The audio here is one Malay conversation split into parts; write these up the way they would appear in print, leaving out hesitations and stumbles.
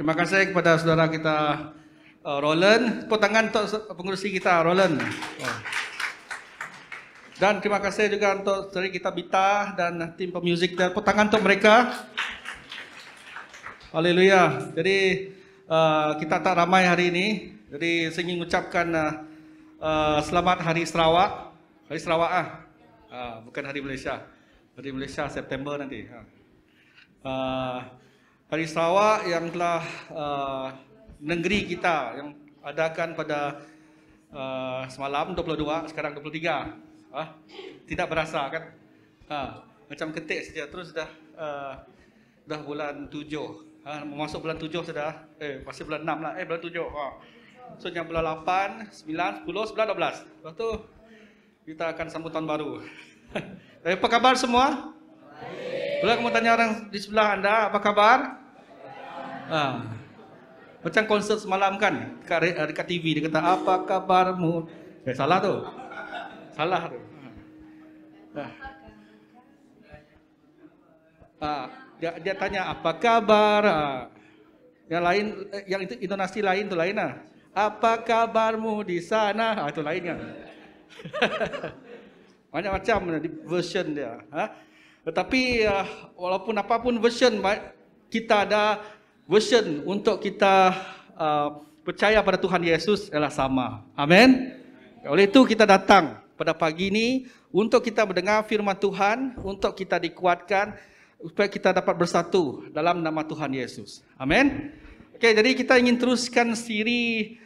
Terima kasih kepada saudara kita Roland. Tepuk tangan untuk pengurusi kita Roland. Dan terima kasih juga untuk saudari kita Bita dan tim pemuzik. Dan tepuk tangan untuk mereka. Haleluya. Jadi kita tak ramai hari ini. Jadi saya ingin mengucapkan selamat Hari Sarawak. Hari Sarawak bukan Hari Malaysia. Hari Malaysia September nanti. Hari Sarawak yang telah negeri kita yang adakan pada semalam 22, sekarang 23. Tidak berasa kan? Macam ketik saja. Terus dah bulan 7. Masuk bulan 7 sudah. Masih bulan 6 lah. Bulan 7. So yang bulan 8, 9, 10, 11, 12. Lepas tu kita akan sambut tahun baru. Apa kabar semua? Boleh kamu tanya orang di sebelah anda, apa kabar? Macam konsert semalam kan, dekat TV dia kata apa kabarmu? Salah tu. Salah tu. Dia tanya apa kabar? Yang lain, yang itu intonasi lain tu lain lah. Apa kabarmu di sana? Itu lain kan. Banyak macam version dia. Tetapi walaupun apapun version, kita ada version untuk kita percaya pada Tuhan Yesus adalah sama. Amin. Oleh itu kita datang pada pagi ini untuk kita mendengar firman Tuhan, untuk kita dikuatkan supaya kita dapat bersatu dalam nama Tuhan Yesus. Amin. Okey, jadi kita ingin teruskan siri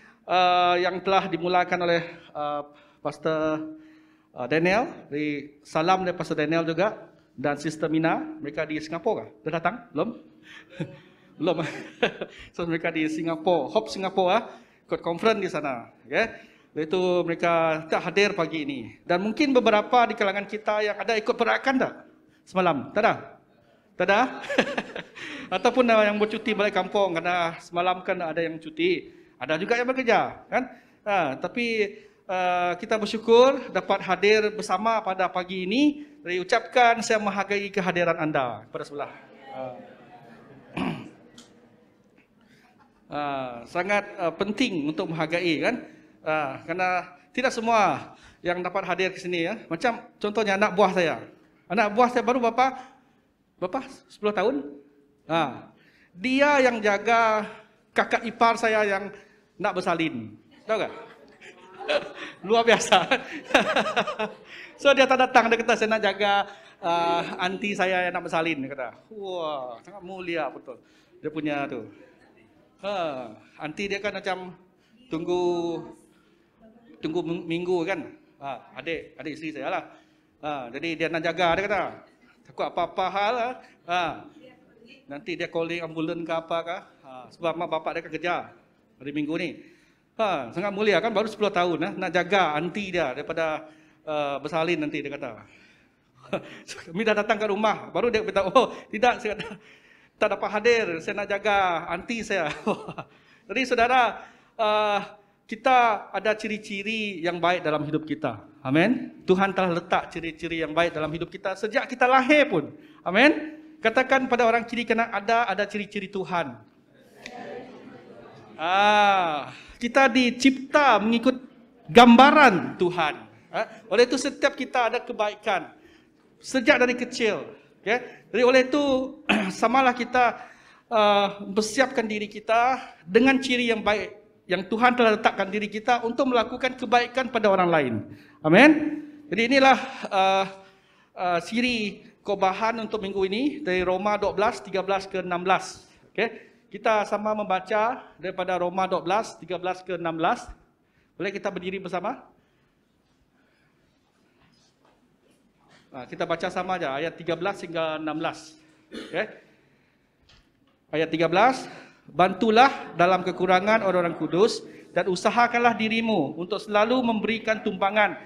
yang telah dimulakan oleh Pastor Daniel, dari salam dari Pastor Daniel juga, dan Sister Mina. Mereka di Singapura kah? Dah datang? Belum? Belum. So mereka di Singapura, Hope Singapura, ikut conference di sana. Okay? Itu mereka tak hadir pagi ini. Dan mungkin beberapa di kalangan kita yang ada ikut perakan tak? Semalam? Tak ada? Tak ada? Ataupun yang bercuti balik kampung, karena semalam kan ada yang cuti. Ada juga yang bekerja. Kan? Tapi kita bersyukur dapat hadir bersama pada pagi ini. Jadi ucapkan saya menghargai kehadiran anda pada sebelah. Sangat penting untuk menghargai kan. Karena tidak semua yang dapat hadir ke sini ya. Macam contohnya anak buah saya. Anak buah saya baru berapa 10 tahun. Dia yang jaga kakak ipar saya yang nak bersalin. Tahu tak? Luar biasa. So dia tak datang, dia kata saya nak jaga aunty saya yang nak bersalin, dia kata. Wah, sangat mulia betul. Dia punya tu. Aunty dia kan macam tunggu minggu kan. Adik isteri saya lah. Jadi dia nak jaga, dia kata. Takut apa-apa hal nanti dia calling ambulans ke apa kah. Sebab mak bapak dia kan kerja hari minggu ni. Sangat mulia kan, baru 10 tahun nak jaga aunty dia daripada bersalin nanti, dia kata. Kami dah datang ke rumah, baru dia kata, oh tidak, saya tak dapat hadir, saya nak jaga aunty saya. Jadi saudara, kita ada ciri-ciri yang baik dalam hidup kita. Amin. Tuhan telah letak ciri-ciri yang baik dalam hidup kita sejak kita lahir pun. Amin. Katakan pada orang kiri kanan, ada ciri-ciri Tuhan. Kita dicipta mengikut gambaran Tuhan. Oleh itu setiap kita ada kebaikan sejak dari kecil. Okay? Jadi oleh itu samalah kita mempersiapkan diri kita dengan ciri yang baik yang Tuhan telah letakkan diri kita untuk melakukan kebaikan pada orang lain. Amin. Jadi inilah ciri kobahan untuk minggu ini dari Roma 12, 13 ke 16. Okay? Kita sama membaca daripada Roma 12, 13 ke 16. Boleh kita berdiri bersama? Kita baca sama aja ayat 13 hingga 16. Okay? Ayat 13, bantulah dalam kekurangan orang-orang kudus dan usahakanlah dirimu untuk selalu memberikan tumpangan.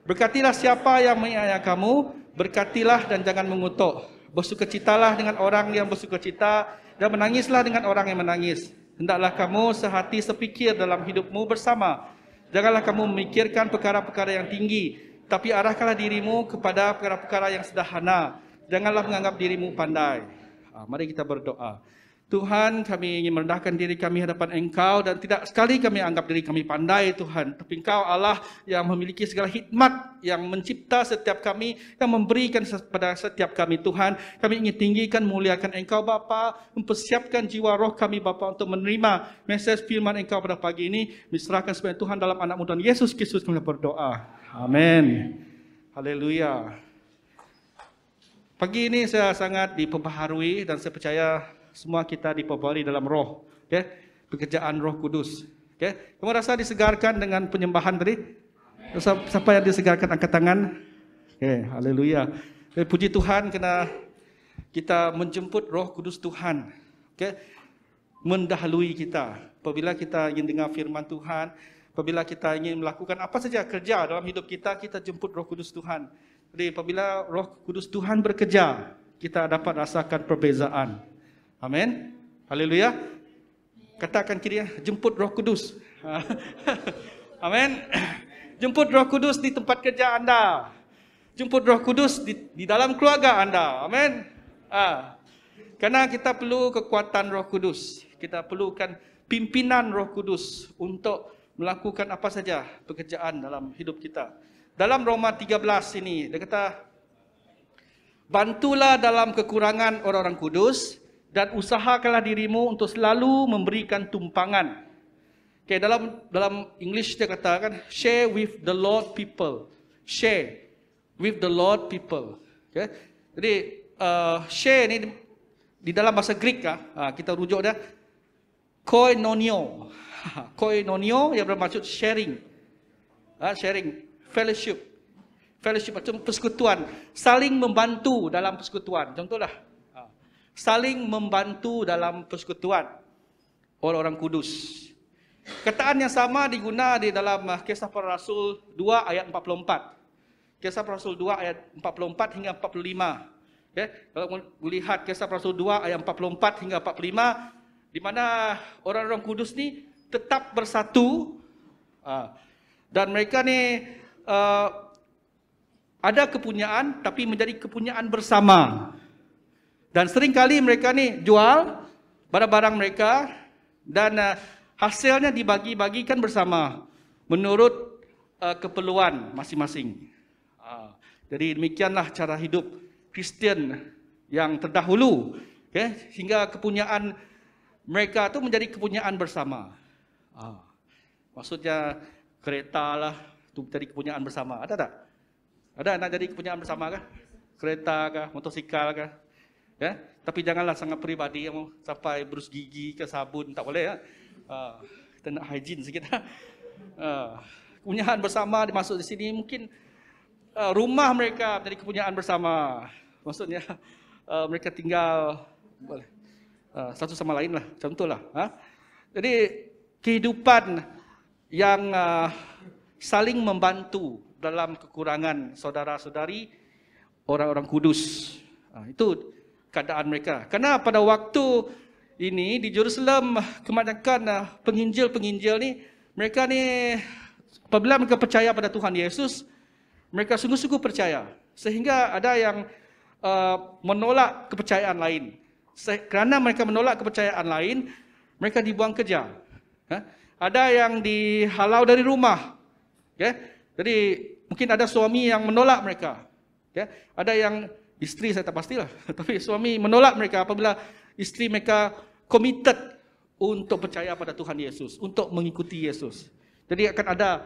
Berkatilah siapa yang menganiaya kamu, berkatilah dan jangan mengutuk. Bersukacitalah dengan orang yang bersukacita dan menangislah dengan orang yang menangis. Hendaklah kamu sehati sepikir dalam hidupmu bersama. Janganlah kamu memikirkan perkara-perkara yang tinggi, tapi arahkanlah dirimu kepada perkara-perkara yang sederhana. Janganlah menganggap dirimu pandai. Mari kita berdoa. Tuhan, kami ingin merendahkan diri kami hadapan Engkau dan tidak sekali kami anggap diri kami pandai, Tuhan. Tapi Engkau Allah yang memiliki segala hikmat, yang mencipta setiap kami, yang memberikan kepada setiap kami, Tuhan. Kami ingin tinggikan, muliakan Engkau, Bapa, mempersiapkan jiwa roh kami, Bapa, untuk menerima mesej firman Engkau pada pagi ini. Diserahkan sebagai Tuhan dalam anak-Mu Tuhan Yesus Kristus kami berdoa. Amin. Haleluya. Pagi ini saya sangat diperbaharui dan saya percaya semua kita diperbaharui dalam roh, okay? Pekerjaan Roh Kudus. Okay? Kamu rasa disegarkan dengan penyembahan tadi? Siapa yang disegarkan angkat tangan? Okay, haleluya. Puji Tuhan kerana kita menjemput Roh Kudus Tuhan, okay? Mendahului kita. Apabila kita ingin dengar firman Tuhan, apabila kita ingin melakukan apa saja kerja dalam hidup kita, kita jemput Roh Kudus Tuhan. Jadi apabila Roh Kudus Tuhan bekerja, kita dapat rasakan perbezaan. Amin. Haleluya. Katakan kiri, jemput Roh Kudus. Amin. Jemput Roh Kudus di tempat kerja anda. Jemput Roh Kudus di dalam keluarga anda. Amin. Karena kita perlu kekuatan Roh Kudus. Kita perlukan pimpinan Roh Kudus untuk melakukan apa saja pekerjaan dalam hidup kita. Dalam Roma 13 ini, dia kata, bantulah dalam kekurangan orang-orang kudus, dan usahakanlah dirimu untuk selalu memberikan tumpangan. Okay, dalam English dia katakan, share with the Lord people. Share with the Lord people. Okay. Jadi, share ni di dalam bahasa Greek, kita rujuk dia, koinonio. Koinonio yang bermaksud sharing. Sharing, fellowship. Fellowship macam persekutuan. Saling membantu dalam persekutuan. Contohlah. Saling membantu dalam persekutuan orang-orang kudus. Kataan yang sama diguna di dalam Kisah Para Rasul 2 ayat 44. Kisah Para Rasul 2 ayat 44 hingga 45. Okay? Kalau melihat Kisah Para Rasul 2 ayat 44 hingga 45, di mana orang-orang kudus ni tetap bersatu dan mereka ni ada kepunyaan tapi menjadi kepunyaan bersama. Dan seringkali mereka ni jual barang-barang mereka dan hasilnya dibagi-bagikan bersama menurut keperluan masing-masing. Jadi demikianlah cara hidup Kristian yang terdahulu, okay? Hingga kepunyaan mereka itu menjadi kepunyaan bersama. Maksudnya kereta lah itu jadi kepunyaan bersama. Ada tak? Ada nak jadi kepunyaan bersama kah? Kereta kah? Motosikal kah? Ya, tapi janganlah sangat peribadi yang sampai berus gigi ke sabun, tak boleh ya. Kita nak hygiene sikit. Kepunyaan bersama dimaksud di sini mungkin rumah mereka menjadi kepunyaan bersama. Maksudnya mereka tinggal satu sama lain lah, contohlah. Jadi kehidupan yang saling membantu dalam kekurangan saudara-saudari orang-orang kudus. Itu keadaan mereka. Karena pada waktu ini di Jerusalem, kebanyakan penginjil-penginjil ni, mereka ni apabila mereka percaya pada Tuhan Yesus, mereka sungguh-sungguh percaya. Sehingga ada yang menolak kepercayaan lain. Kerana mereka menolak kepercayaan lain, mereka dibuang kerja. Ada yang dihalau dari rumah. Jadi mungkin ada suami yang menolak mereka. Ada yang isteri saya tak pastilah, tapi suami menolak mereka apabila isteri mereka committed untuk percaya pada Tuhan Yesus, untuk mengikuti Yesus. Jadi akan ada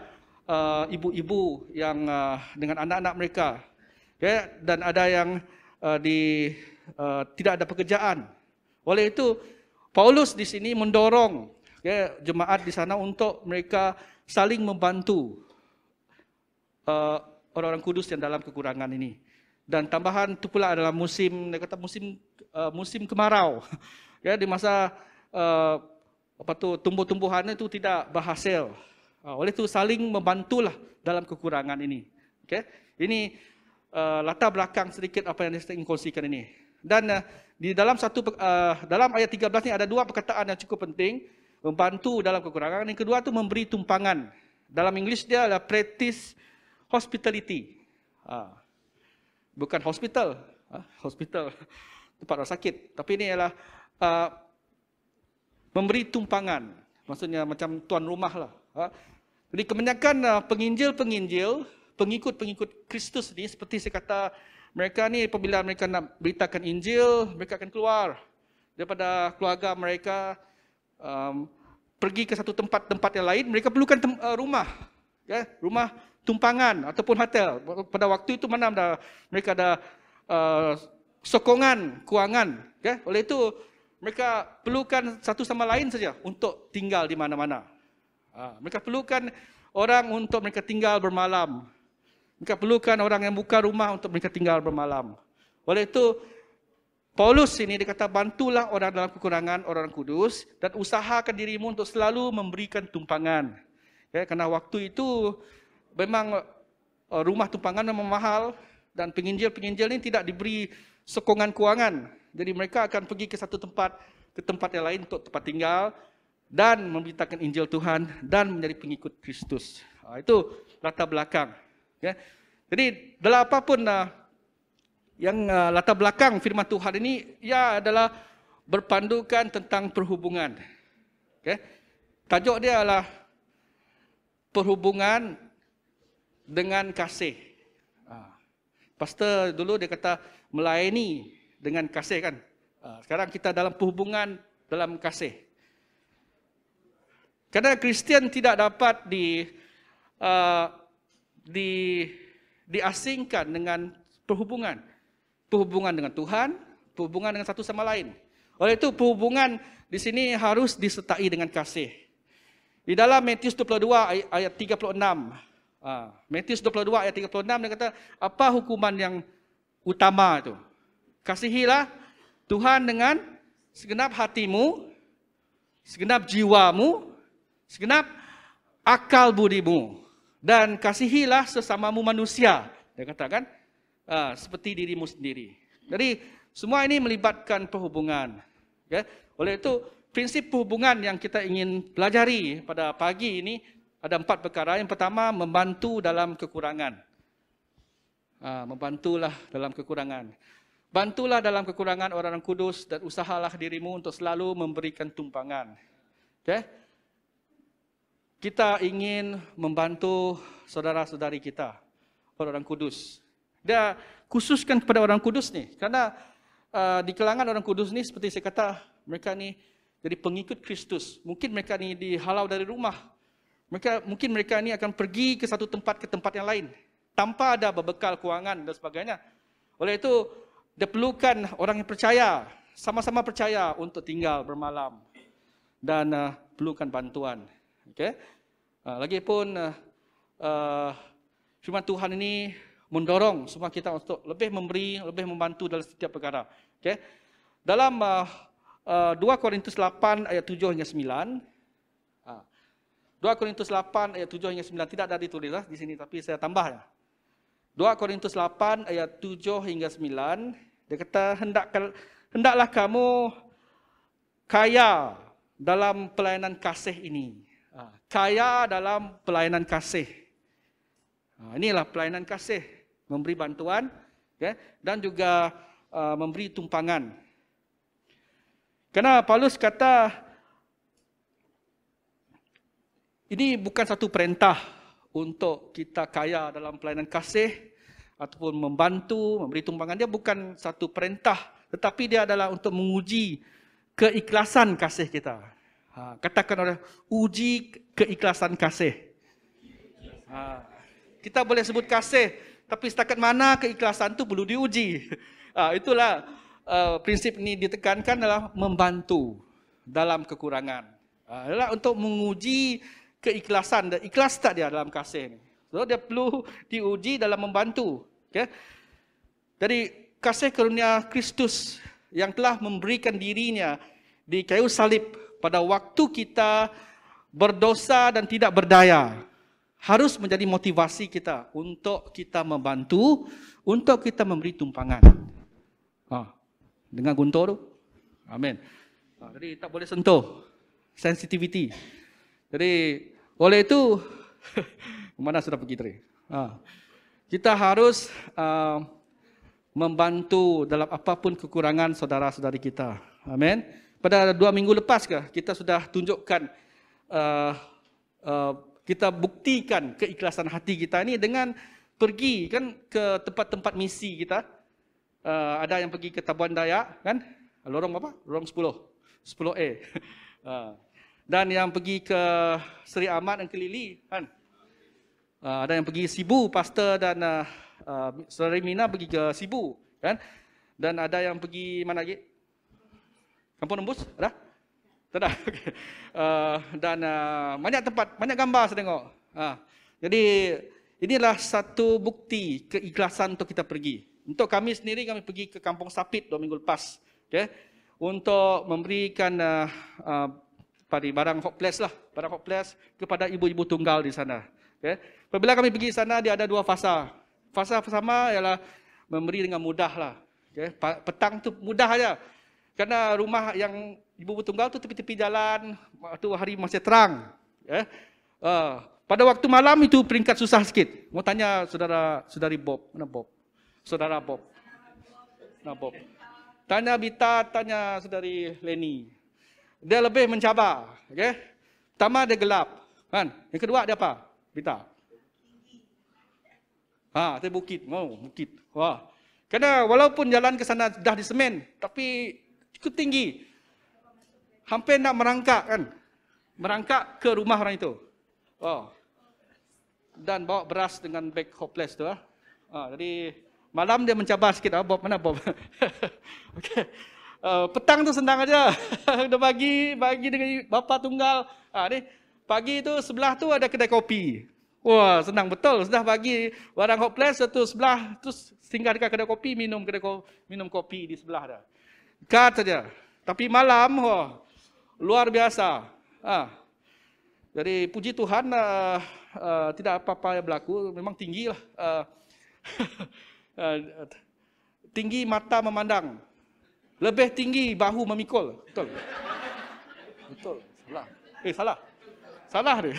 ibu-ibu yang dengan anak-anak mereka, dan ada yang tidak ada pekerjaan. Oleh itu, Paulus di sini mendorong jemaat di sana untuk mereka saling membantu orang-orang kudus yang dalam kekurangan ini. Dan tambahan itu pula adalah musim, dia kata musim kemarau. Di masa tumbuh-tumbuhan itu tidak berhasil. Oleh itu saling membantulah dalam kekurangan ini. Ini latar belakang sedikit apa yang saya ingin kongsikan ini. Dan di dalam dalam ayat 13 ini ada dua perkataan yang cukup penting, membantu dalam kekurangan. Yang kedua itu memberi tumpangan. Dalam English dia adalah practice hospitality. Bukan hospital, hospital tempat orang sakit. Tapi ini adalah memberi tumpangan. Maksudnya macam tuan rumah lah. Jadi kebanyakan penginjil-penginjil, pengikut-pengikut Kristus ni, seperti saya kata, mereka ni apabila mereka nak beritakan Injil, mereka akan keluar daripada keluarga mereka, pergi ke satu tempat yang lain. Mereka perlukan rumah, rumah tumpangan ataupun hotel. Pada waktu itu mana mereka ada sokongan kewangan. Oleh itu mereka perlukan satu sama lain saja untuk tinggal di mana-mana. Mereka perlukan orang untuk mereka tinggal bermalam. Mereka perlukan orang yang buka rumah untuk mereka tinggal bermalam. Oleh itu, Paulus ini dia kata, bantulah orang dalam kekurangan, orang kudus, dan usahakan dirimu untuk selalu memberikan tumpangan. Kerana waktu itu memang rumah tumpangan memang mahal, dan penginjil-penginjil ini tidak diberi sokongan kewangan. Jadi mereka akan pergi ke satu tempat, ke tempat yang lain untuk tempat tinggal, dan memberitakan Injil Tuhan, dan menjadi pengikut Kristus. Itu latar belakang. Jadi dalam apapun yang latar belakang firman Tuhan ini, ia adalah berpandukan tentang perhubungan. Tajuk dia adalah perhubungan dengan kasih. Pastor dulu dia kata melayani dengan kasih kan. Sekarang kita dalam perhubungan dalam kasih. Kerana Kristian tidak dapat diasingkan dengan perhubungan. Perhubungan dengan Tuhan, perhubungan dengan satu sama lain. Oleh itu perhubungan di sini harus disertai dengan kasih. Di dalam Matius 22 ayat 36. Matius 22 ayat 36 dia kata, apa hukuman yang utama itu? Kasihilah Tuhan dengan segenap hatimu, segenap jiwamu, segenap akal budimu. Dan kasihilah sesamamu manusia. Dia katakan, seperti dirimu sendiri. Jadi, semua ini melibatkan perhubungan. Oleh itu, prinsip perhubungan yang kita ingin pelajari pada pagi ini, ada 4 perkara. Yang pertama, membantu dalam kekurangan. Membantulah dalam kekurangan. Bantulah dalam kekurangan orang kudus dan usahalah dirimu untuk selalu memberikan tumpangan. Kita ingin membantu saudara-saudari kita, orang kudus. Dia khususkan kepada orang kudus ni. Kerana di kalangan orang kudus ni, seperti saya kata, mereka ni jadi pengikut Kristus. Mungkin mereka ni dihalau dari rumah. Mungkin mereka ni akan pergi ke satu tempat ke tempat yang lain. Tanpa ada berbekal kewangan dan sebagainya. Oleh itu, dia perlukan orang yang percaya. Sama-sama percaya untuk tinggal bermalam. Dan perlukan bantuan. Lagipun firman Tuhan ini mendorong semua kita untuk lebih memberi, lebih membantu dalam setiap perkara. Dalam 2 Korintus 8 ayat 7 hingga 9. 2 Korintus 8 ayat 7 hingga 9 tidak ada ditulis di sini, tapi saya tambah. 2 Korintus 8 ayat 7 hingga 9. Dia kata, hendaklah kamu kaya dalam pelayanan kasih ini. Kaya dalam pelayanan kasih. Inilah pelayanan kasih. Memberi bantuan dan juga memberi tumpangan. Kerana Paulus kata, ini bukan satu perintah untuk kita kaya dalam pelayanan kasih ataupun membantu, memberi tumpangan. Dia bukan satu perintah, tetapi dia adalah untuk menguji keikhlasan kasih kita. Katakan orang, uji keikhlasan kasih. Kita boleh sebut kasih, tapi setakat mana keikhlasan itu perlu diuji. Itulah prinsip ini ditekankan adalah membantu dalam kekurangan. Adalah untuk menguji keikhlasan dan ikhlas tak dia dalam kasih ini. So dia perlu diuji dalam membantu. Jadi kasih karunia Kristus yang telah memberikan dirinya di kayu salib pada waktu kita berdosa dan tidak berdaya, harus menjadi motivasi kita untuk kita membantu, untuk kita memberi tumpangan. Dengar guntur tu? Amin. Jadi tak boleh sentuh. Sensitivity. Jadi oleh itu, mana sudah pergi tadi? Kita harus membantu dalam apapun kekurangan saudara-saudari kita. Amin. pada 2 minggu lepas kita sudah tunjukkan, kita buktikan keikhlasan hati kita ini dengan pergi kan ke tempat-tempat misi kita. Ada yang pergi ke Tabuan Dayak kan, lorong apa? Lorong 10A. Dan yang pergi ke Seri Ahmad dan Kelili kan. Ada yang pergi Sibu, pastor dan Saudara Mina pergi ke Sibu kan. Dan ada yang pergi mana lagi? Kampung Nembus? Ada? Tak ada. Okay. Dan banyak tempat, banyak gambar saya tengok. Jadi inilah satu bukti keikhlasan untuk kita pergi. Untuk kami sendiri, kami pergi ke Kampung Sapit 2 minggu lepas. Okay? Untuk memberikan barang hopeless lah, barang hopeless kepada ibu-ibu tunggal di sana. Okay? Apabila kami pergi sana, dia ada 2 fasa. Fasa pertama ialah memberi dengan mudah lah. Okay? Petang tu mudah aja. Kerana rumah yang ibu-ibu tunggal tu tepi-tepi jalan, waktu hari masih terang. Okay? Pada waktu malam itu peringkat susah sikit. Mau tanya saudari Bob, mana Bob? Saudara Bob. Nah Bob. Tanya Bita, tanya saudari Leni. Dia lebih mencabar. Okay? Pertama dia gelap. Kan? Yang kedua dia apa? Bita. Itu bukit. Bukit. Wah. Kerana walaupun jalan ke sana dah disemen, tapi cukup tinggi. Hampir nak merangkak kan. Merangkak ke rumah orang itu. Dan bawa beras dengan beg hopeless tu. Jadi malam dia mencabar sikit. Bob, mana Bob? Okay. Petang tu senang aja. Dia bagi dengan bapa tunggal. Ni pagi tu sebelah tu ada kedai kopi. Wah, senang betul. Sudah bagi barang hopeless satu sebelah, terus singgah dekat kedai kopi, minum kopi di sebelah dah. Dekat saja. Tapi malam, luar biasa. Jadi puji Tuhan, tidak apa-apa yang berlaku. Memang tinggi lah. Tinggi mata memandang. Lebih tinggi bahu memikul. Betul. Betul. Salah. Salah. Salah dia.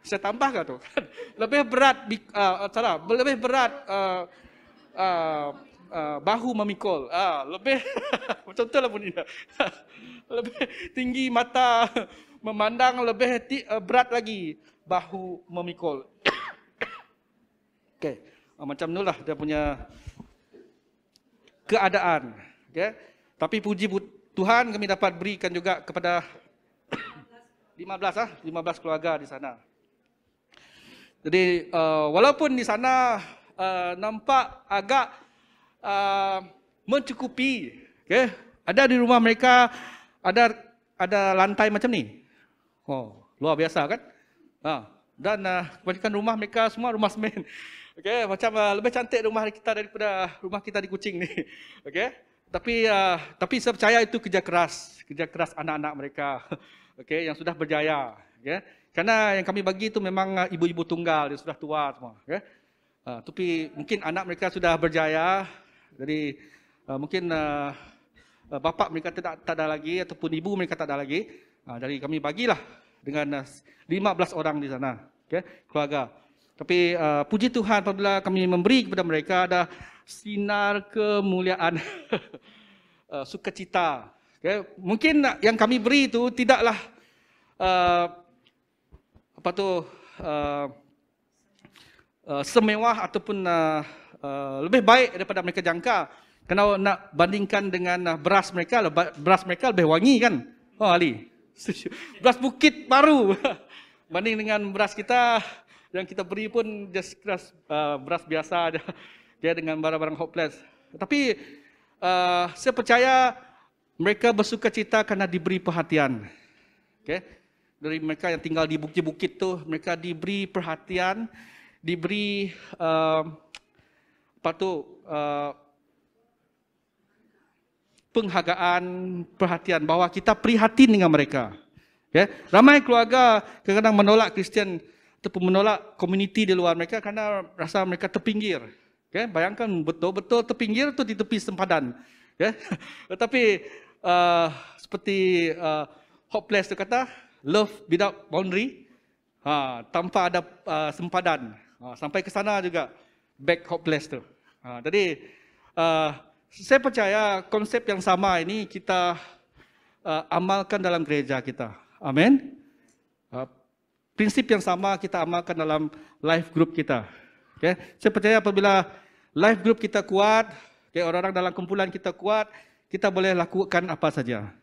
Saya tambah ke tu? Lebih berat, lebih berat bahu memikul. Lebih, macam tu lah bunyinya. Lebih tinggi mata memandang, lebih berat lagi bahu memikul. Okay. Macam itulah dia punya keadaan. Okay. Tapi puji Tuhan kami dapat berikan juga kepada 15 keluarga di sana. Jadi walaupun di sana nampak agak mencukupi, okay? Ada di rumah mereka ada lantai macam ni. Luar biasa kan? Dan kebanyakan rumah mereka semua rumah semen. Okay? Macam lebih cantik rumah kita daripada rumah kita di Kuching ni. Okay? Tapi saya percaya itu kerja keras anak-anak mereka. Okay? Yang sudah berjaya. Okay? Karena yang kami bagi itu memang ibu-ibu tunggal, dia sudah tua semua. Okay? Tapi mungkin anak mereka sudah berjaya, jadi mungkin bapa mereka tak ada lagi, ataupun ibu mereka tak ada lagi. Jadi kami bagilah dengan 15 orang di sana, okay? Keluarga. Tapi puji Tuhan apabila kami memberi kepada mereka ada sinar kemuliaan, sukacita. Okay? Mungkin yang kami beri itu tidaklah semewah ataupun lebih baik daripada mereka jangka. Kalau nak bandingkan dengan beras mereka lebih wangi kan? Ali. Beras bukit baru. Banding dengan beras kita yang kita beri pun just beras biasa dia dengan barang-barang hopeless. Tapi saya percaya mereka bersukacita kerana diberi perhatian. Okay? Dari mereka yang tinggal di bukit-bukit tu, mereka diberi perhatian, diberi penghargaan, perhatian bahawa kita prihatin dengan mereka. Okay? Ramai keluarga kadang-kadang menolak Kristian ataupun menolak komuniti di luar mereka kerana rasa mereka terpinggir. Okay? Bayangkan betul-betul terpinggir tu di tepi sempadan. Okay? Tetapi seperti hopeless tu kata, love without boundary, tanpa ada sempadan. Sampai ke sana juga, back hopeless tu. Jadi, saya percaya konsep yang sama ini kita amalkan dalam gereja kita. Amin. Prinsip yang sama kita amalkan dalam life group kita. Okay? Saya percaya apabila life group kita kuat, okay, orang-orang dalam kumpulan kita kuat, kita boleh lakukan apa saja.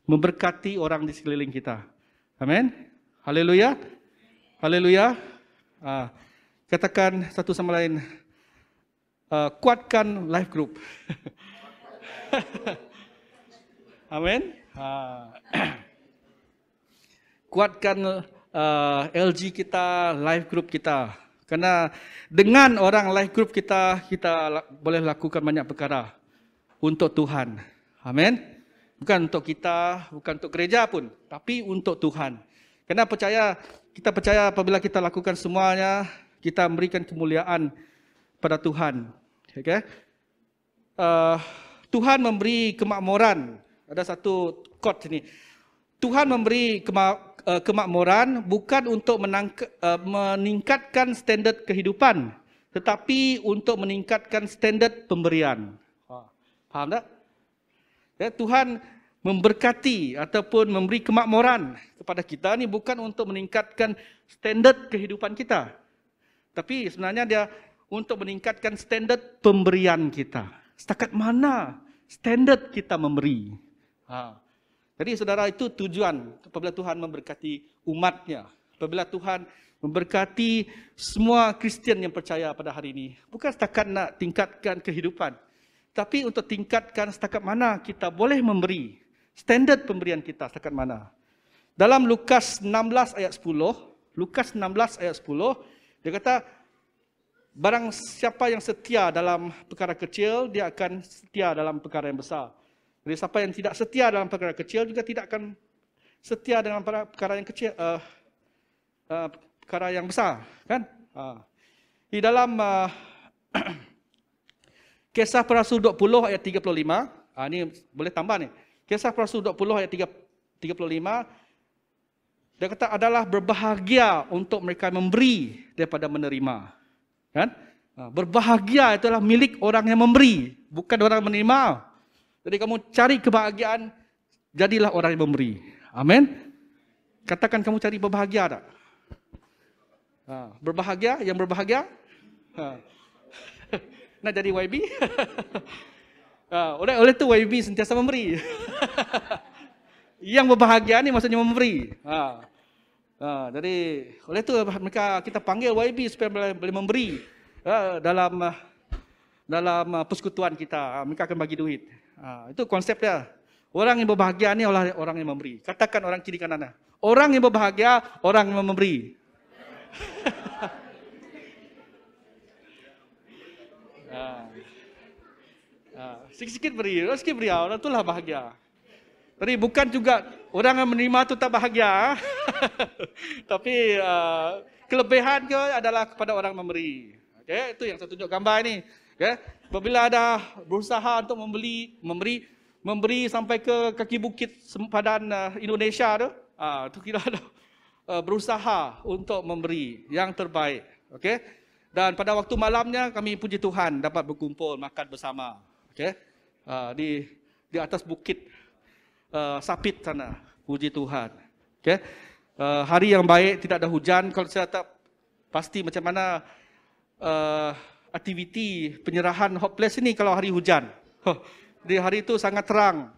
Memberkati orang di sekeliling kita. Amin. Haleluya. Haleluya. Katakan satu sama lain, kuatkan life group. Amin. Kuatkan LG kita, life group kita. Karena dengan orang life group kita boleh lakukan banyak perkara untuk Tuhan. Amin. Bukan untuk kita, bukan untuk gereja pun, tapi untuk Tuhan. Karena kita percaya apabila kita lakukan semuanya, kita memberikan kemuliaan pada Tuhan. Okay? Tuhan memberi kemakmuran. Ada satu quote ini. Tuhan memberi kemakmuran bukan untuk meningkatkan standard kehidupan, tetapi untuk meningkatkan standard pemberian. Faham tak? Ya, Tuhan memberkati ataupun memberi kemakmuran kepada kita ni bukan untuk meningkatkan standard kehidupan kita, tapi sebenarnya dia untuk meningkatkan standard pemberian kita. Setakat mana standard kita memberi. Jadi saudara, itu tujuan apabila Tuhan memberkati umatnya. Apabila Tuhan memberkati semua Kristian yang percaya pada hari ini. Bukan setakat nak tingkatkan kehidupan, tapi untuk tingkatkan setakat mana kita boleh memberi. Standard pemberian kita setakat mana. Dalam Lukas 16 ayat 10, Lukas 16 ayat 10, dia kata, barang siapa yang setia dalam perkara kecil, dia akan setia dalam perkara yang besar. Jadi siapa yang tidak setia dalam perkara kecil juga tidak akan setia dalam perkara yang kecil, perkara yang besar, kan? Di dalam Kisah para Rasul 20 ayat 35, ini boleh tambah nih. Kisah para Rasul 20 ayat 35, dia kata adalah berbahagia untuk mereka memberi daripada menerima, kan? Berbahagia itulah milik orang yang memberi, bukan orang menerima. Jadi kamu cari kebahagiaan, jadilah orang yang memberi. Amin. Katakan kamu cari berbahagia tak? Berbahagia, yang berbahagia? Nak jadi YB? Oleh tu YB sentiasa memberi. Yang berbahagia ni maksudnya memberi. Jadi oleh tu kita panggil YB supaya boleh memberi dalam persekutuan kita. Mereka akan bagi duit. Itu konsep dia. Orang yang berbahagia ni adalah orang yang memberi. Katakan orang kiri kanan. Orang yang berbahagia, orang yang memberi. Sikit-sikit beri, sikit beri, orang itulah bahagia. Jadi bukan juga orang yang menerima itu tak bahagia. Tapi kelebihan ke adalah kepada orang memberi. Okay? Itu yang saya tunjuk gambar ini. Okay? Apabila ada berusaha untuk memberi sampai ke kaki bukit sempadan Indonesia tu, itu kira ada berusaha untuk memberi yang terbaik. Okay? Dan pada waktu malamnya kami puji Tuhan dapat berkumpul makan bersama. Okay? Di atas bukit Sapit sana, puji Tuhan. Okay? Hari yang baik, tidak ada hujan. Kalau saya tak pasti macam mana aktiviti penyerahan hopeless ini kalau hari hujan. Di hari itu sangat terang.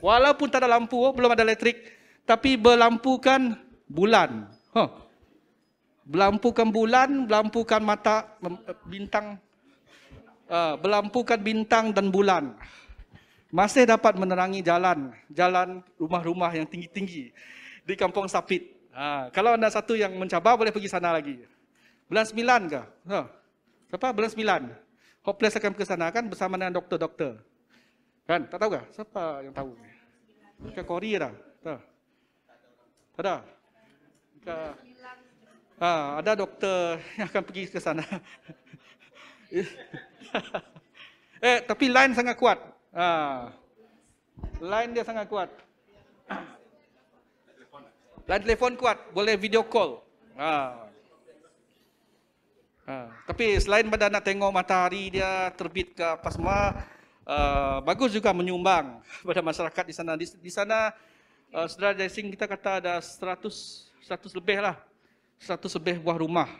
Walaupun tak ada lampu, belum ada elektrik, tapi berlampukan bulan. Berlampukan bulan, berlampukan mata bintang, berlampukan bintang dan bulan. Masih dapat menerangi jalan rumah-rumah yang tinggi-tinggi di Kampung Sapit. Kalau anda satu yang mencabar, boleh pergi sana lagi. Bulan 9 ke? Siapa? Bulan 9. Hopeless akan ke sana kan bersama dengan doktor-doktor. Kan? Tak tahu ke? Siapa yang tahu? Ke Korea dah? Tak ada? Ada doktor yang akan pergi ke sana. Tapi line sangat kuat. Line dia sangat kuat. Line telefon kuat, boleh video call. Tapi selain pada nak tengok matahari dia terbit ke apa semua, bagus juga menyumbang kepada masyarakat di sana. Di sana saudara Jaising kita kata ada 100 lebih lah. 100 lebih buah rumah.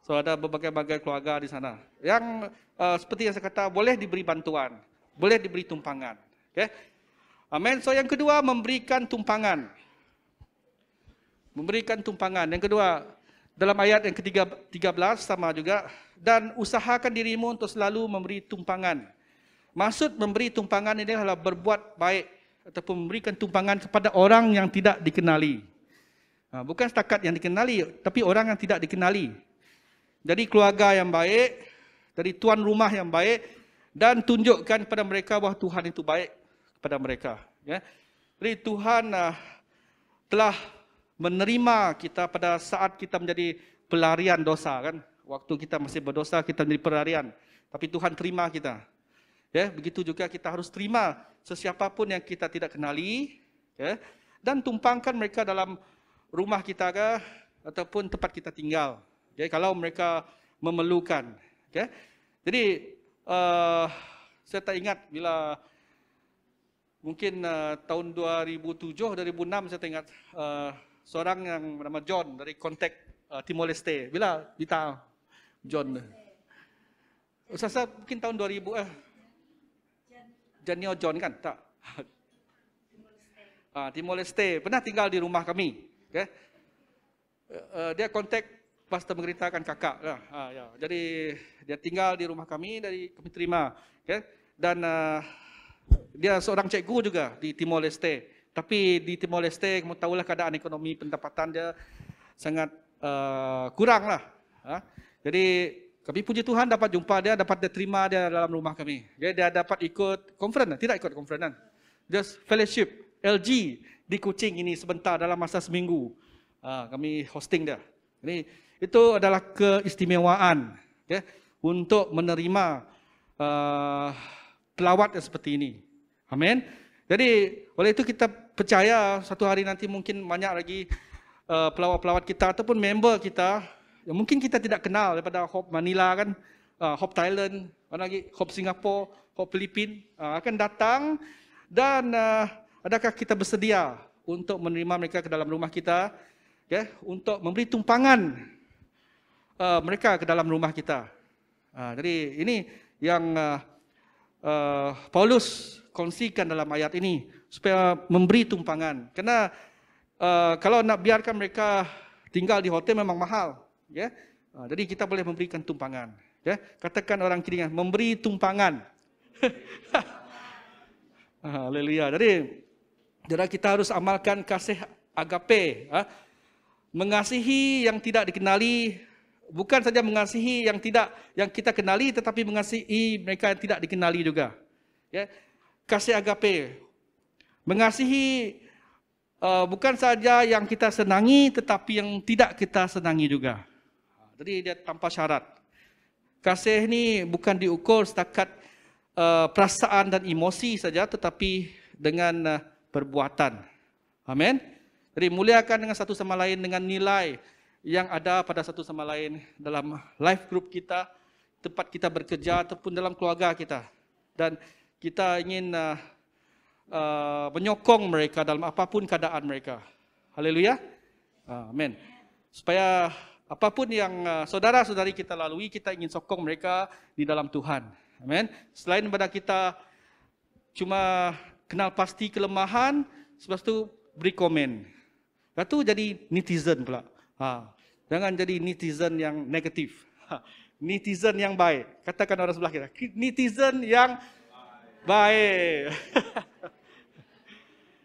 So ada berbagai-bagai keluarga di sana. Yang seperti yang saya kata, boleh diberi bantuan. Boleh diberi tumpangan. Okay? Amin. So yang kedua, memberikan tumpangan. Memberikan tumpangan. Yang kedua, dalam ayat yang ke-13 sama juga. Dan usahakan dirimu untuk selalu memberi tumpangan. Maksud memberi tumpangan ini adalah berbuat baik. Ataupun memberikan tumpangan kepada orang yang tidak dikenali. Bukan setakat yang dikenali, tapi orang yang tidak dikenali. Jadi keluarga yang baik, dari tuan rumah yang baik, dan tunjukkan kepada mereka bahawa Tuhan itu baik kepada mereka. Ya. Jadi Tuhan telah menerima kita pada saat kita menjadi pelarian dosa, kan? Waktu kita masih berdosa, kita menjadi pelarian. Tapi Tuhan terima kita. Ya, begitu juga kita harus terima sesiapapun yang kita tidak kenali, ya, dan tumpangkan mereka dalam rumah kita ke, ataupun tempat kita tinggal. Okay, kalau mereka memerlukan. Okay. Jadi saya tak ingat bila mungkin tahun 2007, 2006 saya tak ingat seorang yang bernama John dari kontak Timor Leste. Bila kita John. Saya mungkin tahun 2000 Janio John kan? Tak. Timor Leste pernah tinggal di rumah kami. Okay. Dia kontak pastor mengeritakan kakak lah. Ya. Jadi dia tinggal di rumah kami, kami terima. Okay. Dan dia seorang cikgu juga di Timor Leste. Tapi di Timor Leste, kamu tahulah keadaan ekonomi pendapatan dia sangat kurang lah. Jadi kami puji Tuhan dapat jumpa dia, dapat terima dia dalam rumah kami. Okay. Dia dapat ikut conference, tidak ikut conference. Just fellowship, LG di Kuching ini sebentar dalam masa seminggu. Kami hosting dia. Jadi itu adalah keistimewaan, okay, untuk menerima pelawat yang seperti ini. Amin. Jadi oleh itu kita percaya satu hari nanti mungkin banyak lagi pelawat-pelawat kita ataupun member kita yang mungkin kita tidak kenal daripada Hope Manila kan, Hope Thailand, lagi Hope Singapore, Hope Filipina akan datang dan adakah kita bersedia untuk menerima mereka ke dalam rumah kita, okay, untuk memberi tumpangan mereka ke dalam rumah kita. Jadi ini yang Paulus kongsikan dalam ayat ini, supaya memberi tumpangan. Karena kalau nak biarkan mereka tinggal di hotel memang mahal. Okay? Jadi kita boleh memberikan tumpangan. Okay? Katakan orang kiri, memberi tumpangan. Haleluya. Jadi kita harus amalkan kasih agape. Mengasihi yang tidak dikenali, bukan saja mengasihi yang kita kenali, tetapi mengasihi mereka yang tidak dikenali juga. Ya. Kasih agape. Mengasihi bukan saja yang kita senangi, tetapi yang tidak kita senangi juga. Jadi dia tanpa syarat. Kasih ini bukan diukur setakat perasaan dan emosi saja, tetapi dengan perbuatan. Amin. Jadi muliakan dengan satu sama lain dengan nilai yang ada pada satu sama lain dalam life group kita, tempat kita bekerja ataupun dalam keluarga kita. Dan kita ingin menyokong mereka dalam apapun keadaan mereka. Haleluya. Amin. Supaya apapun yang saudara-saudari kita lalui, kita ingin sokong mereka di dalam Tuhan. Amin. Selain daripada kita cuma kenal pasti kelemahan, sebab itu beri komen. Lepas tu jadi netizen pula. Jangan jadi netizen yang negatif. Netizen yang baik. Katakan orang sebelah kita, netizen yang baik.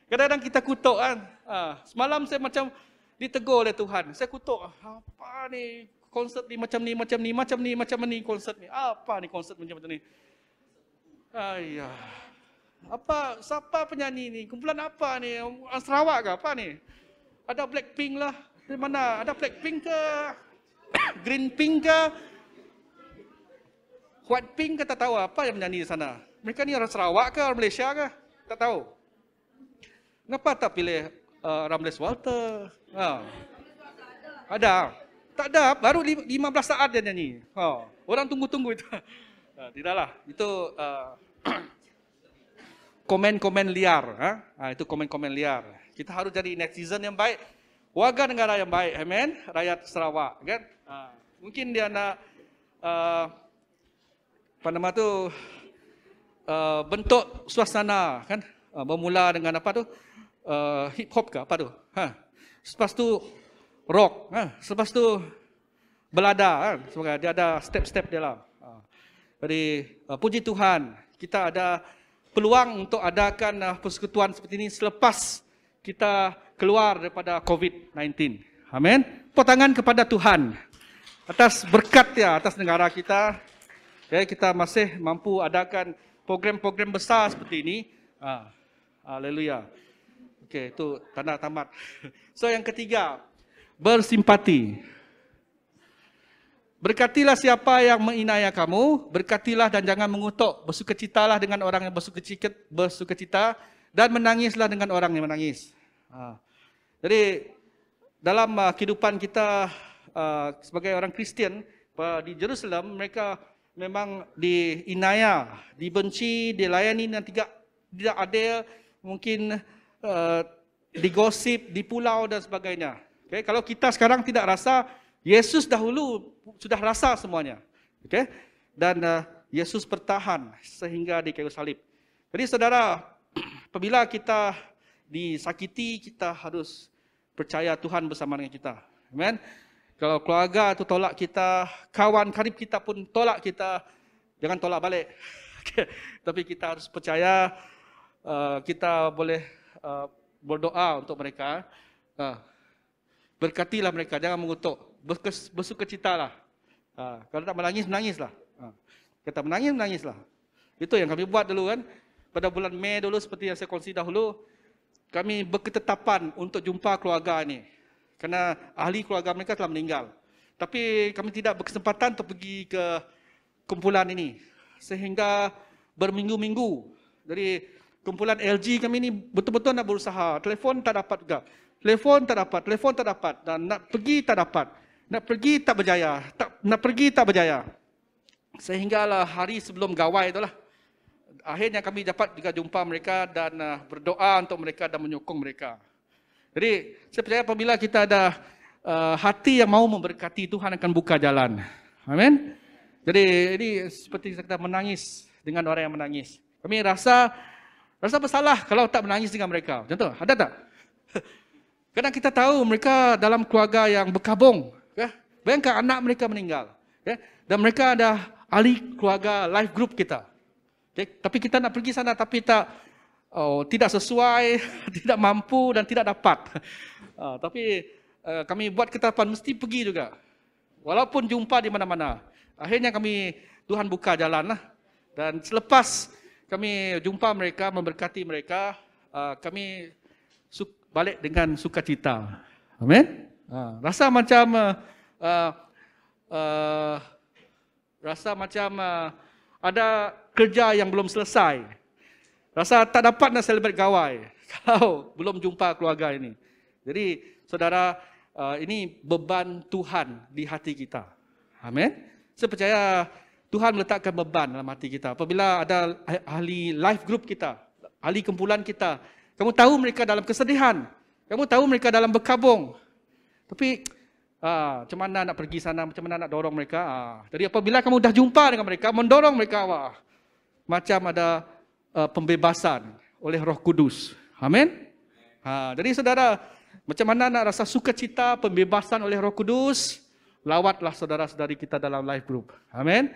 Kadang-kadang kita kutuk kan. Semalam saya macam ditegur oleh Tuhan. Saya kutuk, apa ni konsert ni macam ni konsert ni. Apa ni konsert macam ni? Ayah. Siapa penyanyi ni? Kumpulan apa ni? Sarawak ke apa ni? Ada Blackpink lah. Dari mana? Ada Blackpink ke? Greenpink ke? Whitepink ke? Tak tahu apa yang menyanyi di sana. Mereka ni orang Sarawak ke? Orang Malaysia ke? Tak tahu. Kenapa tak pilih Ramles Walter? Ada. Tak ada. Baru 15 saat dia nyanyi. Orang tunggu-tunggu itu. Tidaklah. Itu komen-komen liar. Itu komen-komen liar. Kita harus jadi netizen yang baik. Warga negara yang baik. Amen. Rakyat Sarawak. Kan? Mungkin dia nak bentuk suasana. Kan? Bermula dengan apa tu? Hip hop ke apa tu? Selepas tu rock. Selepas tu belada. Semoga dia ada step-step dia lah. Jadi puji Tuhan, kita ada peluang untuk adakan persekutuan seperti ini selepas kita keluar daripada COVID-19. Amin. Tepuk tangan kepada Tuhan atas berkat ya, atas negara kita. Kita masih mampu adakan program-program besar seperti ini. Haleluya. Okey, itu tanda tamat. So yang ketiga, bersimpati. Berkatilah siapa yang menginaya kamu, berkatilah dan jangan mengutuk, bersukacitalah dengan orang yang bersukacita dan menangislah dengan orang yang menangis. Jadi dalam kehidupan kita sebagai orang Kristian di Jerusalem, mereka memang diinaya, dibenci, dilayani dan tidak adil, mungkin digosip, dipulau dan sebagainya. Okay? Kalau kita sekarang tidak rasa, Yesus dahulu sudah rasa semuanya. Okay? Dan Yesus bertahan sehingga di kayu salib. Jadi saudara, apabila kita disakiti, kita harus percaya Tuhan bersama dengan kita. Amen. Kalau keluarga itu tolak kita, kawan karib kita pun tolak kita, jangan tolak balik. Okay? Tapi kita harus percaya kita boleh berdoa untuk mereka. Berkatilah mereka, jangan mengutuk. Bersukacitalah. Kalau tak menangis, menangislah. Kita menangis, menangislah. Itu yang kami buat dulu kan. Pada bulan Mei dulu, seperti yang saya kongsi dahulu, kami berketetapan untuk jumpa keluarga ini. Kerana ahli keluarga mereka telah meninggal. Tapi kami tidak berkesempatan untuk pergi ke kumpulan ini. Sehingga berminggu-minggu. Jadi kumpulan LG kami ini betul-betul nak berusaha. Telefon tak dapat juga. Telefon tak dapat. Dan nak pergi tak dapat. Nak pergi tak berjaya. Sehinggalah hari sebelum gawai itulah. Akhirnya kami dapat juga jumpa mereka dan berdoa untuk mereka dan menyokong mereka. Jadi saya percaya apabila kita ada hati yang mau memberkati, Tuhan akan buka jalan. Amin. Jadi ini seperti kita menangis dengan orang yang menangis. Kami rasa bersalah kalau tak menangis dengan mereka. Contoh, ada tak? Kadang kita tahu mereka dalam keluarga yang berkabung. Bayangkan anak mereka meninggal. Dan mereka ada ahli keluarga life group kita. Tapi kita nak pergi sana tapi tidak sesuai, tidak mampu dan tidak dapat. Tapi kami buat ketetapan mesti pergi juga. Walaupun jumpa di mana-mana. Akhirnya Tuhan buka jalan lah. Dan selepas kami jumpa mereka, memberkati mereka, kami balik dengan sukacita. Amin. Rasa macam ada kerja yang belum selesai. Rasa tak dapat nak celebrate gawai kalau belum jumpa keluarga ini. Jadi saudara, ini beban Tuhan di hati kita. Amin. Saya percaya Tuhan meletakkan beban dalam hati kita. Apabila ada ahli life group kita, ahli kumpulan kita, kamu tahu mereka dalam kesedihan. Kamu tahu mereka dalam berkabung. Tapi macam mana nak pergi sana, macam mana nak dorong mereka. Jadi apabila kamu dah jumpa dengan mereka, mendorong mereka, macam ada pembebasan oleh Roh Kudus. Amin. Jadi saudara, macam mana nak rasa sukacita, pembebasan oleh Roh Kudus, lawatlah saudara-saudari kita dalam life group. Amin.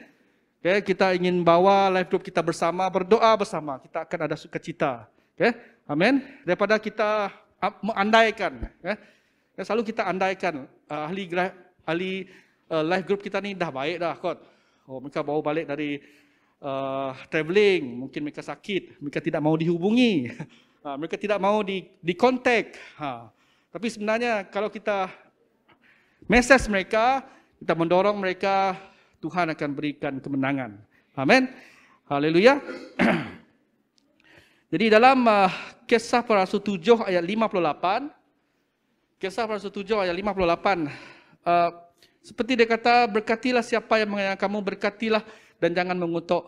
Okay, kita ingin bawa life group kita bersama, berdoa bersama. Kita akan ada sukacita. Okay. Amin. Daripada kita mengandaikan. Selalu kita andaikan ahli life group kita ni dah baik dah kot. Mereka bawa balik dari travelling, mungkin mereka sakit, mereka tidak mau dihubungi, mereka tidak mau dikontak. Tapi sebenarnya kalau kita message mereka, kita mendorong mereka, Tuhan akan berikan kemenangan. Amin. Haleluya. Jadi dalam Kisah Para Rasul 7 ayat 58, Kisah Para Rasul 7 ayat 58, seperti dia kata, berkatilah siapa yang menyayangi kamu, berkatilah dan jangan mengutuk.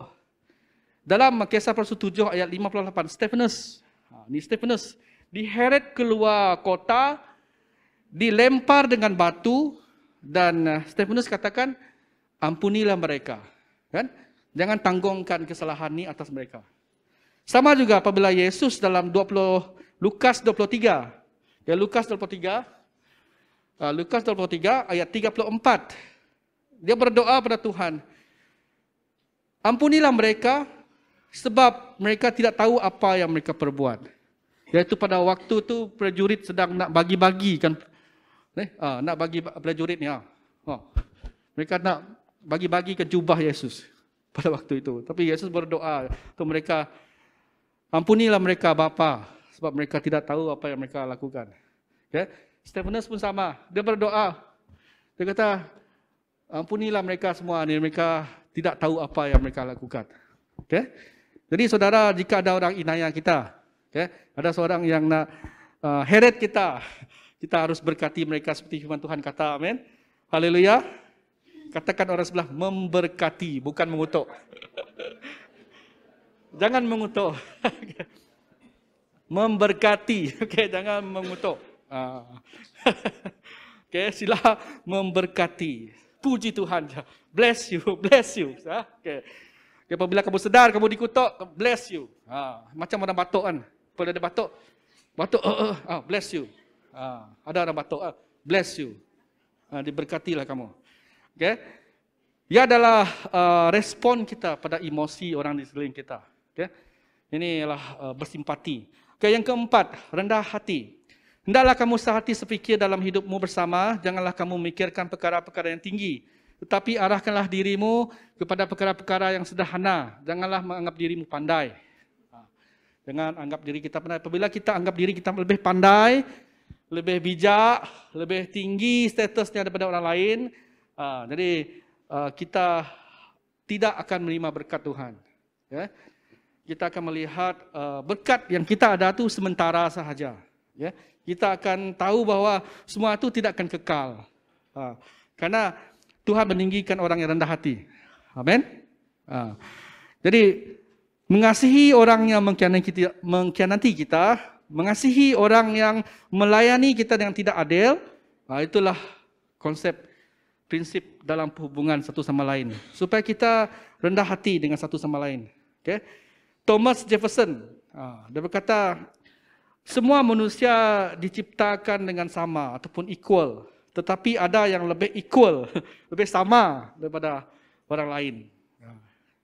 Dalam Kisah Rasul 7 ayat 58, Stefanus, ini Stefanus diheret keluar kota, dilempar dengan batu, dan Stefanus katakan, ampunilah mereka. Kan? Jangan tanggungkan kesalahan ini atas mereka. Sama juga apabila Yesus dalam Lukas 23. Ya, Lukas 23 ayat 34. Dia berdoa pada Tuhan. Ampunilah mereka sebab mereka tidak tahu apa yang mereka perbuat. Yaitu pada waktu itu prajurit sedang nak bagi-bagikan, nak bagi prajurit ni. Mereka nak bagi-bagikan jubah Yesus pada waktu itu. Tapi Yesus berdoa untuk mereka, ampunilah mereka Bapa, sebab mereka tidak tahu apa yang mereka lakukan. Okay? Stefanus pun sama. Dia berdoa. Dia kata, ampunilah mereka semua ni, mereka tidak tahu apa yang mereka lakukan. Okay? Jadi saudara, jika ada orang inayah kita, okay? Ada seorang yang nak heret kita, kita harus berkati mereka seperti firman Tuhan kata. Amin. Haleluya. Katakan orang sebelah, memberkati, bukan mengutuk. Jangan mengutuk. Memberkati, okay? Jangan mengutuk. Okay, sila memberkati. Puji Tuhan. Bless you, bless you. Okay. Apabila kamu sedar, kamu dikutuk, bless you. Macam orang batuk kan. Kalau ada batuk, bless you. Ada orang batuk, bless you. Diberkatilah kamu. Okay. Ia adalah respon kita pada emosi orang di sekeliling kita. Okay. Ini adalah bersimpati. Okay, yang keempat, rendah hati. Hendaklah kamu sehati sepikir dalam hidupmu bersama, janganlah kamu memikirkan perkara-perkara yang tinggi. Tetapi arahkanlah dirimu kepada perkara-perkara yang sederhana. Janganlah menganggap dirimu pandai. Jangan anggap diri kita pandai. Apabila kita anggap diri kita lebih pandai, lebih bijak, lebih tinggi statusnya daripada orang lain, jadi kita tidak akan menerima berkat Tuhan. Ya? Kita akan melihat berkat yang kita ada itu sementara sahaja. Ya? Kita akan tahu bahwa semua itu tidak akan kekal. Karena Tuhan meninggikan orang yang rendah hati. Amin. Jadi mengasihi orang yang mengkhianati kita, mengasihi orang yang melayani kita dengan tidak adil, itulah konsep prinsip dalam hubungan satu sama lain. Supaya kita rendah hati dengan satu sama lain. Okay? Thomas Jefferson, dia berkata, semua manusia diciptakan dengan sama ataupun equal. Tetapi ada yang lebih equal, lebih sama daripada orang lain.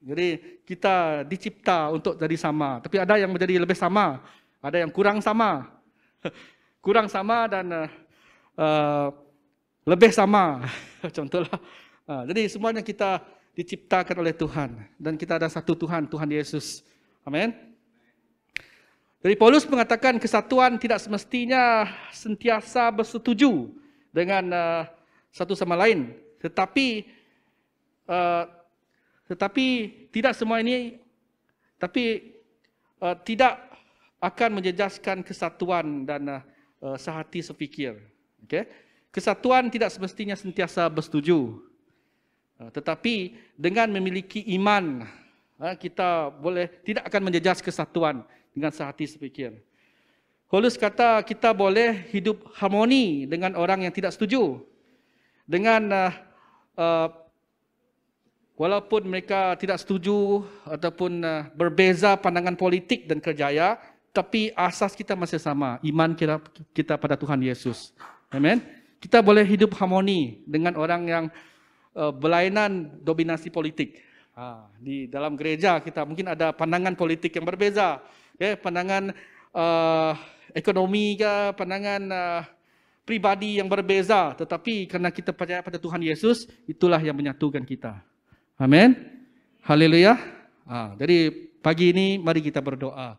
Jadi kita dicipta untuk jadi sama. Tapi ada yang menjadi lebih sama. Ada yang kurang sama. Kurang sama dan lebih sama. Contohlah. Jadi semuanya kita diciptakan oleh Tuhan. Dan kita ada satu Tuhan, Tuhan Yesus. Amin. Jadi Paulus mengatakan kesatuan tidak semestinya sentiasa bersetuju dengan satu sama lain. Tetapi tidak semua ini, tidak akan menjejaskan kesatuan dan sehati sepikir. Okay? Kesatuan tidak semestinya sentiasa bersetuju. Tetapi dengan memiliki iman, kita boleh tidak akan menjejas kesatuan dengan sehati sepikir. Paulus kata kita boleh hidup harmoni dengan orang yang tidak setuju. Dengan walaupun mereka tidak setuju ataupun berbeza pandangan politik dan kerjaya, tapi asas kita masih sama, iman kita pada Tuhan Yesus. Amen. Kita boleh hidup harmoni dengan orang yang berlainan dominasi politik. Di dalam gereja kita mungkin ada pandangan politik yang berbeza. Okay, pandangan ekonomi ke, pandangan pribadi yang berbeza. Tetapi kerana kita percaya pada Tuhan Yesus, itulah yang menyatukan kita. Amin. Haleluya. Jadi pagi ini mari kita berdoa.